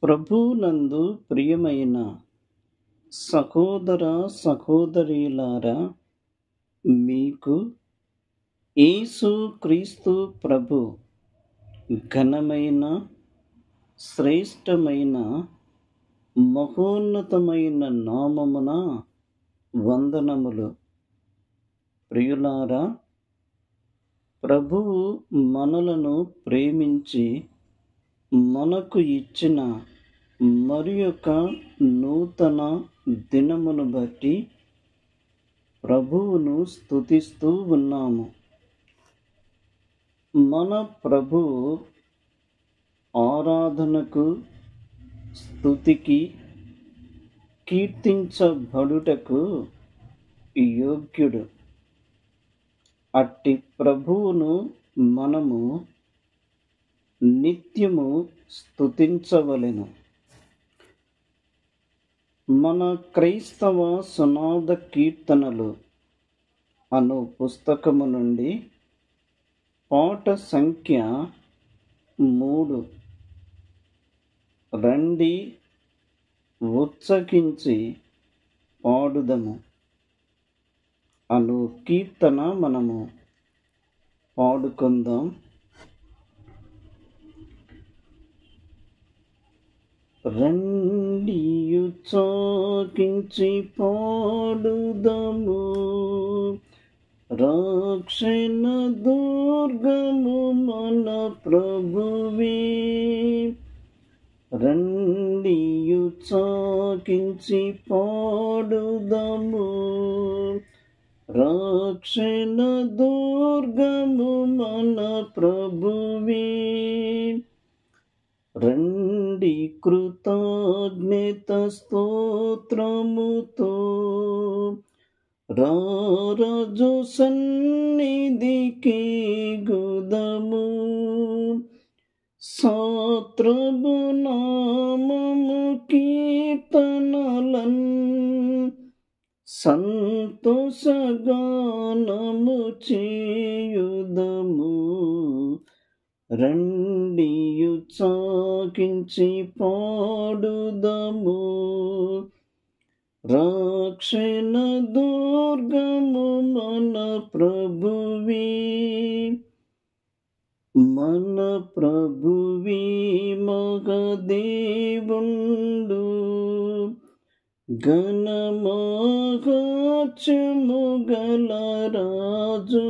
ప్రభువునందు ప్రియమైన సహోదర సహోదరీలారా, మీకు యేసు క్రీస్తు ప్రభు ఘనమైన, శ్రేష్టమైన, మహోన్నతమైన నామమున వందనములు. ప్రియులారా, ప్రభువు మనలను ప్రేమించి మనకు ఇచ్చిన మరి యొక్క నూతన దినమును బట్టి ప్రభువును స్తుతిస్తూ ఉన్నాము. మన ప్రభువు ఆరాధనకు, స్తుతికి, కీర్తించబడుటకు యోగ్యుడు. అట్టి ప్రభువును మనము నిత్యము స్తుతించవలెను. మన క్రైస్తవ సునాద కీర్తనలు అను పుస్తకము నుండి పాట సంఖ్య 3, రండి ఉత్సహించి పాడుదము అను కీర్తన మనము పాడుకుందాం. రండి ఉత్సహించి పాడుదము, రక్షణ దుర్గము మన ప్రభువే. రండి ఉత్సహించి పాడుదము, రక్షణ దుర్గము మన ప్రభువే. రండి కృతజ్ఞత స్తోత్రముతో రారాజు సన్నిధికి గుదము. స్తోత్రము నామము కీర్తనలన్ సంతోషగానము చేయుదము. రండి ఉత్సహించి పాడుదము, రక్షణ దుర్గము మన ప్రభువే. మన ప్రభువే మగదేవుండు, ఘనమహాత్మ్యము గల రాజు.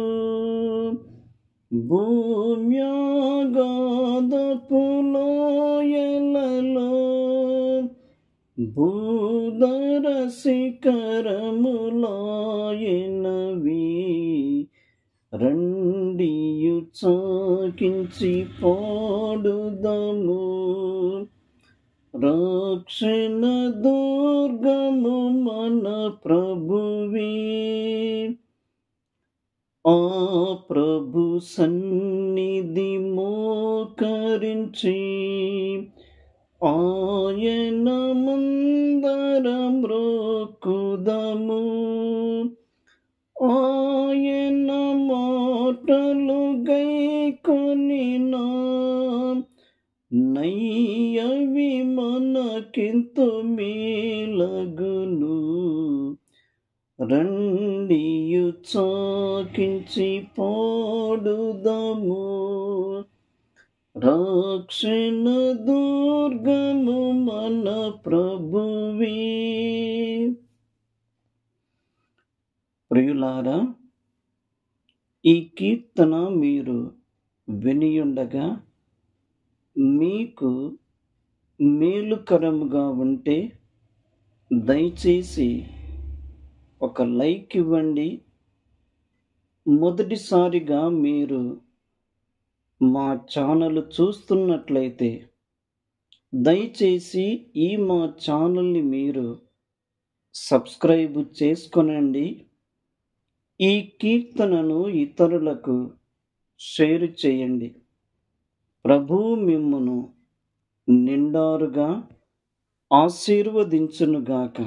భూమ్యాగాధపు లోయలలో, భూధర శిఖరములాయనవి. రండి ఉత్సహించి పాడుదము, రక్షణ దుర్గము మన ప్రభువే. ఆ ప్రభు సన్నిధి మోకరించి ఆయన ముందరం మ్రొక్కుదము. ఆయన మాటలు గైకొనిన నయ్యవి మనకెంతో మేలగును. రండి ఉత్సహించి పాడుదము, రక్షణ దుర్గము మన ప్రభువే. ప్రియులారా, ఈ కీర్తన మీరు వినియుండగా మీకు మేలుకరముగా ఉంటే దయచేసి ఒక లైక్ ఇవ్వండి. మొదటిసారిగా మీరు మా ఛానల్ చూస్తున్నట్లయితే దయచేసి మా ఛానల్ని మీరు సబ్స్క్రైబ్ చేసుకొనండి. ఈ కీర్తనను ఇతరులకు షేర్ చేయండి. ప్రభువు మిమ్మును నిండారుగా ఆశీర్వదించునుగాక.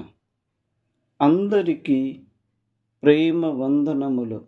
అందరికీ ప్రేమ వందనములు.